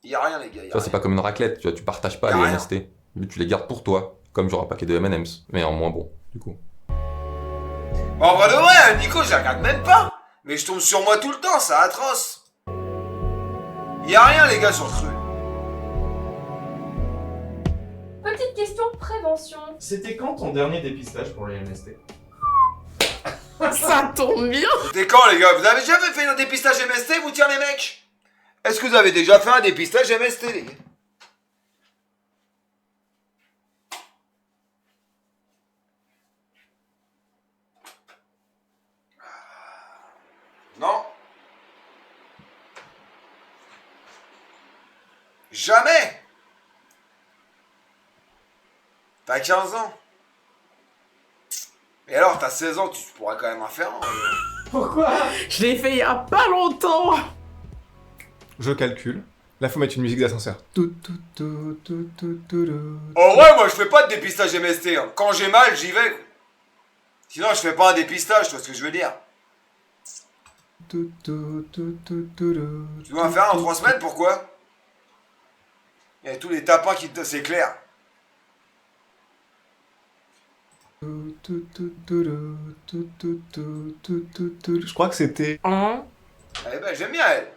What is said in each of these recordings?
Y a rien, les gars. Tu vois, c'est pas comme une raclette, tu vois, tu partages pas les MST. Mais tu les gardes pour toi, comme genre un paquet de M&M's, mais en moins bon, du coup. Bon, en vrai de vrai, Nico, je la regarde même pas. Mais je tombe sur moi tout le temps, c'est atroce. Y a rien, les gars, sur le truc. Petite question prévention. C'était quand ton dernier dépistage pour les MST? Ça tombe bien. C'était quand, les gars? Vous avez jamais fait un dépistage MST, vous, tiens, les mecs? Est-ce que vous avez déjà fait un dépistage MST, les gars? Non? Jamais? T'as 15 ans? Et alors, t'as 16 ans, tu pourras quand même en faire un. Pourquoi? Je l'ai fait il y a pas longtemps. Je calcule. Là, faut mettre une musique d'ascenseur. En vrai, moi, je fais pas de dépistage MST. Hein. Quand j'ai mal, j'y vais. Sinon, je fais pas un dépistage, tu vois ce que je veux dire. Tu dois en faire un en 3 semaines, pourquoi? Il y a tous les tapins qui te... C'est clair. Je crois que c'était... En Eh ben, j'aime bien elle.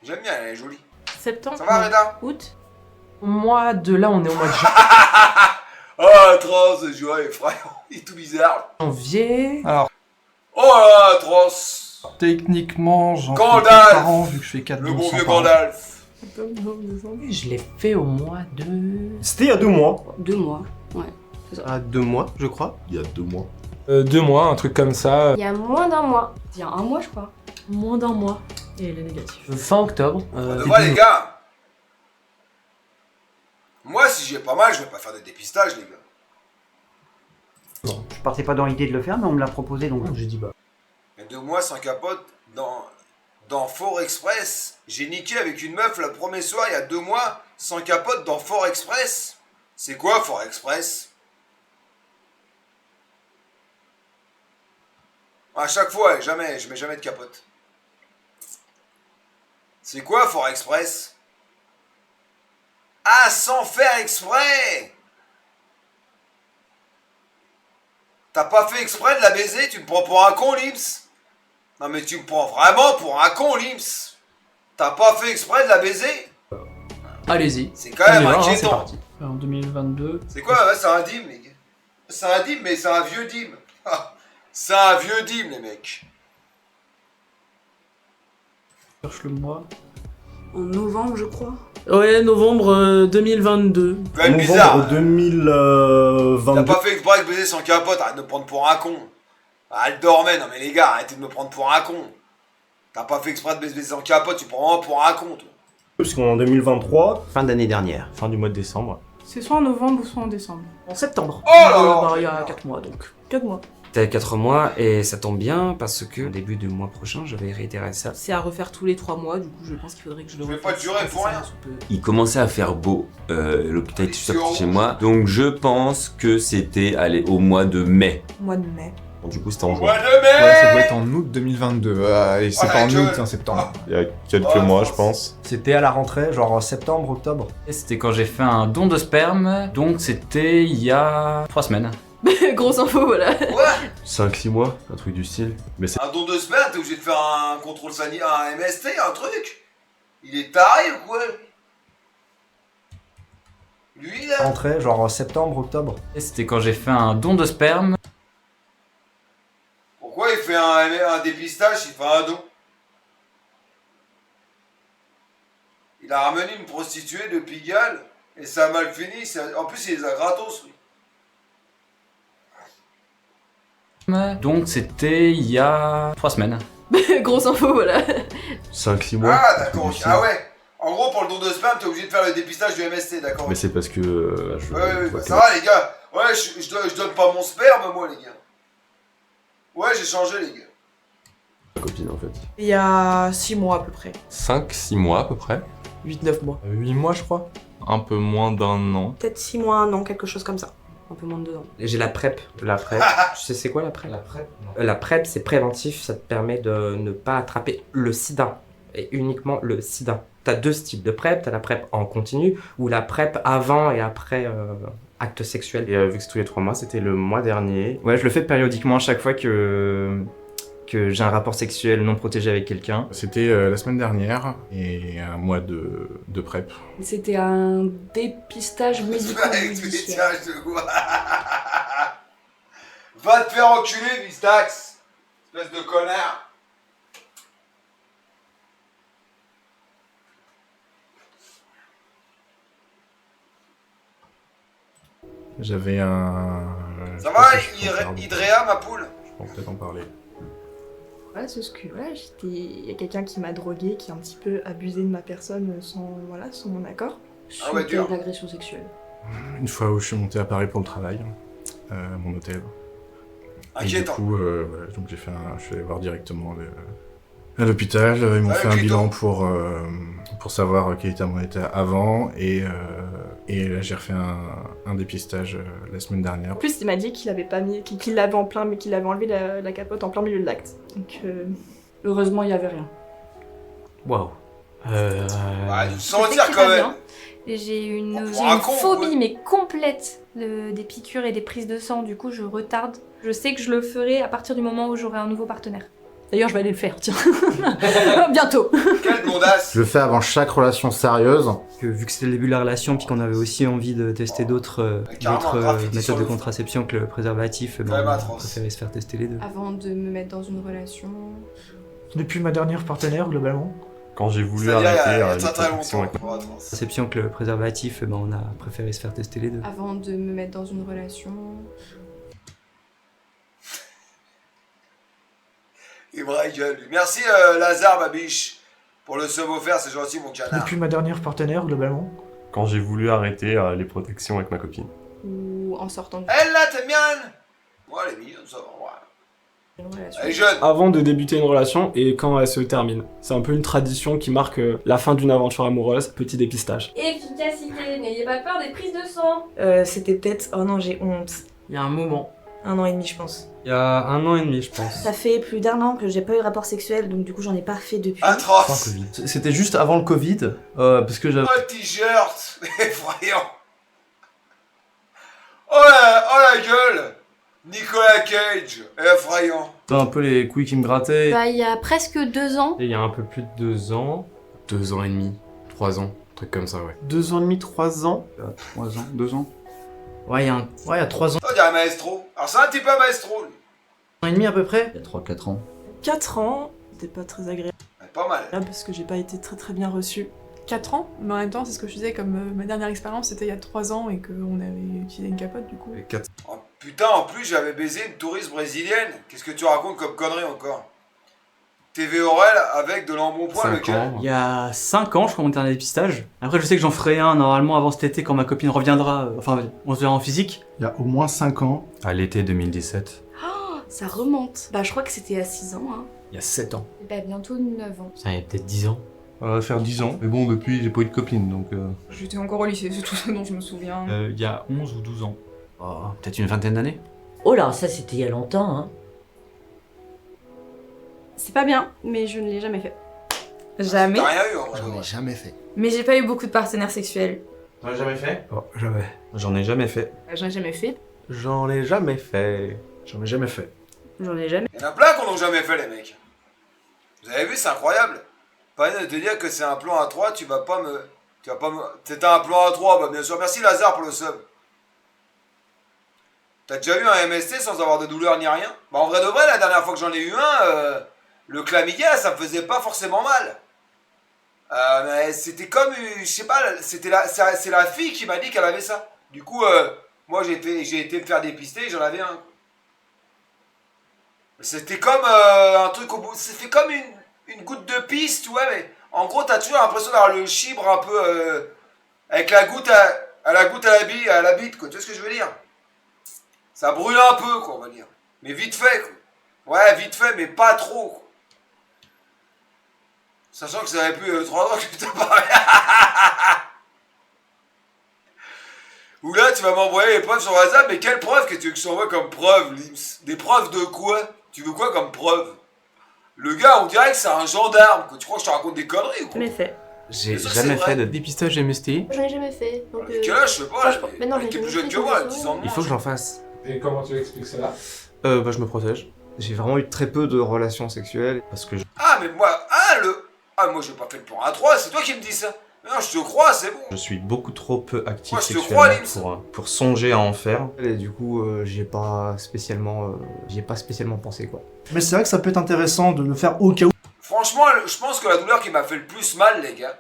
J'aime bien, elle est jolie. septembre. Ça va, Reda? Août. Mois de là, on est au mois de Oh, atroce, ce joueur est effrayant. Il est tout bizarre. janvier. Alors, Oh là, atroce. techniquement, j'en fais Gandalf. 4 par an, vu que je fais 4 Le dons bon sans vieux par an. Gandalf. Je l'ai fait au mois de... C'était il y a 2 mois. 2 mois. À 2 mois, je crois. Il y a 2 mois. 2 mois, un truc comme ça. Il y a moins d'un mois. Il y a 1 mois, je crois. Moins d'un mois. Et le négatif. Fin octobre. De vrai, les gars. Moi, si j'ai pas mal, je vais pas faire de dépistage, les gars. Je partais pas dans l'idée de le faire, mais on me l'a proposé donc. J'ai dit bah. Il y a 2 mois sans capote dans Fort Express. J'ai niqué avec une meuf le premier soir il y a 2 mois sans capote dans Fort Express. C'est quoi Fort Express? À chaque fois, jamais, je mets jamais de capote. C'est quoi Fort Express? Ah, sans faire exprès! T'as pas fait exprès de la baiser? Tu me prends pour un con, Lims? Non mais tu me prends vraiment pour un con, Lims? T'as pas fait exprès de la baiser? Allez-y. C'est quand même On y va, hein, c'est inquiétant. parti. En 2022. C'est quoi? Ouais, c'est un dîme, les gars. C'est un dîme, mais c'est un vieux dîme. C'est un vieux dîme, les mecs. Cherche le mois. En novembre, je crois. Ouais, novembre 2022. Quand même bizarre. Novembre T'as 2022. pas fait exprès de baiser sans capote, arrête de me prendre pour un con. Ah, elle dormait, non mais les gars, arrêtez de me prendre pour un con. T'as pas fait exprès de baiser sans capote, tu me prends vraiment pour un con, toi. Parce qu'en 2023. Fin d'année dernière. Fin du mois de décembre. C'est soit en novembre ou soit en décembre. En septembre. Oh là là, bah, il y a 4 mois donc. 4 mois. T'as 4 mois et ça tombe bien parce que au début du mois prochain, je vais réitérer ça. C'est à refaire tous les 3 mois, du coup je pense qu'il faudrait que je le Je vais refasse. pas durer pour rien. Il commençait à faire beau, l'hôpital était juste à côté de chez rouge. moi, donc je pense que c'était, allez, au mois de mai. Mois de mai. Bon, du coup, c'était en juin. Mois de mai. Ouais, ça doit être en août 2022. Et c'est Oh, pas en la gueule. août, c'est en septembre. Il y a quelques Oh, mois, France. je pense. C'était à la rentrée, genre septembre, octobre. Et c'était quand j'ai fait un don de sperme, donc c'était il y a 3 semaines. Grosse info, voilà. Ouais. 5-6 mois, un truc du style. Mais c'est Un don de sperme, t'es obligé de faire un contrôle sanitaire, un MST, un truc. Il est taré ou quoi? Lui, là. Rentrée, genre septembre, octobre. Et c'était quand j'ai fait un don de sperme. Pourquoi il fait un dépistage, il fait un don? Il a ramené une prostituée de Pigalle et ça a mal fini. En plus, il les a gratos, lui. Donc c'était il y a 3 semaines. Grosse info, voilà. 5-6 mois. Ah, un truc d'accord. du style. Ah ouais. En gros, pour le don de sperme, t'es obligé de faire le dépistage du MST, d'accord? Mais c'est parce que je Ouais, vois ça va, les gars. Ouais, je donne pas mon sperme, moi, les gars. Ouais, j'ai changé, les gars. ma copine en fait. Il y a 6 mois à peu près. 5-6 mois à peu près. 8-9 mois. 8 mois, je crois. Un peu moins d'1 an. Peut-être 6 mois, 1 an, quelque chose comme ça. Un peu moins de 2 ans. J'ai la PrEP. La PrEP. Tu sais c'est quoi la PrEP? La PrEP, La PrEP, c'est préventif, ça te permet de ne pas attraper le sida. Et uniquement le sida. T'as deux styles de PrEP, t'as la PrEP en continu ou la PrEP avant et après acte sexuel. Et vu que c'est tous les 3 mois, c'était le mois dernier. Ouais, je le fais périodiquement à chaque fois que j'ai un rapport sexuel non protégé avec quelqu'un. C'était la semaine dernière et un mois de PrEP. C'était un dépistage médico-judiciaire. Dépistage de quoi? Va te faire enculer, Mistax! Espèce de connard! J'avais un... Ça va, Hydrea, ma poule? Je peux peut-être en parler. Voilà, c'est ce que voilà, il y a quelqu'un qui m'a drogué, qui a un petit peu abusé de ma personne sans mon accord. Ah ouais, dur. L'agression sexuelle. Une fois où je suis monté à Paris pour le travail, à mon hôtel. Inquiétant. Et du coup, voilà, donc je suis allé voir directement à l'hôpital. Ils m'ont fait un bilan pour savoir quel était mon état avant. Et là, j'ai refait un dépistage la semaine dernière. En plus, il m'a dit qu'il avait pas mis, qu'il l'avait en plein, mais qu'il avait enlevé la capote en plein milieu de l'acte. Donc, heureusement, il y avait rien. Waouh. Sentir quand même. J'ai une raconte, phobie, mais complète, des piqûres et des prises de sang. Du coup, je retarde. Je sais que je le ferai à partir du moment où j'aurai un nouveau partenaire. D'ailleurs, je vais aller le faire, tiens. Bientôt. Quelle blondasse. Je le fais avant chaque relation sérieuse. Vu que c'était le début de la relation, puis qu'on avait aussi envie de tester d'autres méthodes de contraception que le préservatif, on a préféré se faire tester les deux. Avant de me mettre dans une relation... Depuis ma dernière partenaire, globalement. Quand j'ai voulu arrêter Contraception que le préservatif, on a préféré se faire tester les deux. Avant de me mettre dans une relation... Il me rigole. Merci Lazare, ma biche, pour le sub offert, c'est gentil, mon canard. Depuis ma dernière partenaire, globalement. Quand j'ai voulu arrêter les protections avec ma copine. Ou en sortant du... Elle là, t'aimes bien elle? Ouais, elle est mignonne, ça va, ouais. Elle est jeune. Avant de débuter une relation et quand elle se termine. C'est un peu une tradition qui marque la fin d'une aventure amoureuse, petit dépistage. Efficacité, n'ayez pas peur des prises de sang. C'était peut-être... Oh non, j'ai honte. Il y a un moment. 1 an et demi, je pense. Il y a 1 an et demi, je pense. Ça fait plus d'1 an que j'ai pas eu rapport sexuel, donc du coup j'en ai pas fait depuis. Atroce. C'était juste avant le Covid, parce que j'avais... Oh, le t-shirt. Effrayant. Oh la gueule. Nicolas Cage. Effrayant. un peu les couilles qui me grattaient. Bah, il y a presque 2 ans. Et il y a un peu plus de 2 ans. 2 ans et demi. 3 ans. Un truc comme ça, ouais. 2 ans et demi, 3 ans. 3 ans, 2 ans. Ouais, il y a 3 ans. On dirait un maestro. Alors c'est un petit peu un maestro, lui. 1 an et demi à peu près. Il y a 3-4 ans. 4 ans, c'était pas très agréable. Pas mal. Parce que j'ai pas été très bien reçue. 4 ans, mais en même temps, c'est ce que je disais, comme ma dernière expérience, c'était il y a 3 ans et qu'on avait utilisé une capote, du coup. Oh, putain, en plus, j'avais baisé une touriste brésilienne. Qu'est-ce que tu racontes comme connerie encore? TV Aurel avec de l'embonpoint, lequel? Il y a 5 ans, je commentais un dépistage. Après, je sais que j'en ferai un normalement avant cet été quand ma copine reviendra. Enfin, on se verra en physique. Il y a au moins 5 ans. À l'été 2017. Oh, ça remonte. Bah, je crois que c'était à 6 ans, hein. Il y a 7 ans. Bah, bientôt 9 ans. Ça y est peut-être 10 ans. Ça va faire 10 ans. Mais bon, depuis, j'ai pas eu de copine, donc... J'étais encore au lycée, c'est tout ce dont je me souviens. Il y a 11 ou 12 ans. Oh, peut-être une vingtaine d'années. Oh là, ça c'était il y a longtemps, hein. C'est pas bien, mais je ne l'ai jamais fait. Jamais. T'as rien eu, en vrai. J'en ai jamais fait. Mais j'ai pas eu beaucoup de partenaires sexuels. J'en ai jamais fait. Oh, jamais. J'en ai jamais fait. J'en ai jamais fait. J'en ai jamais fait. J'en ai jamais fait. J'en ai jamais. Il y en a plein qu'on n'a jamais fait, les mecs. Vous avez vu, c'est incroyable. Pas de te dire que c'est un plan à 3, tu vas pas me... C'est un plan à 3, bah bien sûr. Merci Lazare pour le sub. T'as déjà eu un MST sans avoir de douleur ni rien? Bah en vrai de vrai, la dernière fois que j'en ai eu un, le chlamydia, ça me faisait pas forcément mal. Mais c'était comme, je sais pas, c'est la fille qui m'a dit qu'elle avait ça. Du coup, moi j'ai été me faire dépister et j'en avais un. C'était comme un truc au bout, c'était comme une goutte de pisse, tu vois, mais en gros t'as toujours l'impression d'avoir le chibre un peu avec la goutte à la bite, quoi. Tu vois ce que je veux dire? Ça brûle un peu, quoi, on va dire. Mais vite fait, quoi. Ouais, vite fait, mais pas trop, quoi. Sachant que ça avait plus 3 ans que je te parlais. Ou là, tu vas m'envoyer les preuves sur WhatsApp, mais quelle preuve que tu veux que je t'envoie comme preuve, Lims? Des preuves de quoi? Tu veux quoi comme preuve? Le gars, on dirait que c'est un gendarme, quoi. Tu crois que je te raconte des conneries ou quoi? Jamais fait. J'ai Mais ça, jamais c'est fait vrai. de Dépistage MST. J'en ai jamais fait. Donc, Quel âge, je sais pas. enfin, maintenant, j'en ai T'es jamais plus jeune fait, que moi, de toute 10 ans de Il moins. faut que j'en fasse. Et comment tu expliques cela Bah je me protège. J'ai vraiment eu très peu de relations sexuelles parce que Ah, mais moi, moi j'ai pas fait le plan à 3, c'est toi qui me dis ça. Non, je te crois, c'est bon. je suis beaucoup trop peu actif Moi, je te sexuellement crois, Lims. pour songer à en faire. Et du coup, j'y ai pas spécialement pensé quoi. Mais c'est vrai que ça peut être intéressant de le faire au cas où. Franchement, je pense que la douleur qui m'a fait le plus mal, les gars.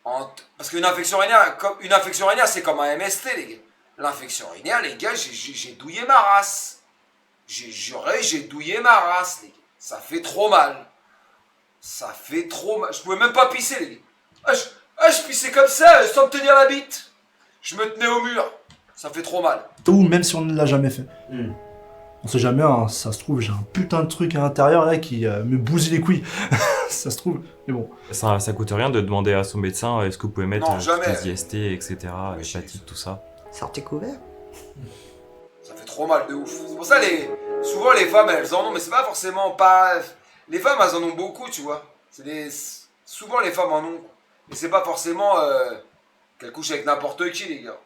Parce qu'une infection rénale, c'est comme un MST, les gars. L'infection rénale, les gars, j'ai douillé ma race. J'ai douillé ma race, les gars. Ça fait trop mal. Ça fait trop mal. Je pouvais même pas pisser, les gars. Je pissais comme ça, sans me tenir la bite. Je me tenais au mur. Ça fait trop mal. Ou même si on ne l'a jamais fait. On sait jamais, hein, ça se trouve, j'ai un putain de truc à l'intérieur là qui me bousille les couilles. Ça se trouve, mais bon. Ça coûte rien de demander à son médecin est-ce que vous pouvez mettre Non, jamais. des IST, etc., hépatite, tout ça. Sortez couvert. Ça fait trop mal de ouf. C'est pour ça, souvent les femmes, elles en ont, mais c'est pas forcément pas... Les femmes, elles en ont beaucoup, tu vois. Souvent les femmes en ont. Mais c'est pas forcément qu'elles couchent avec n'importe qui, les gars.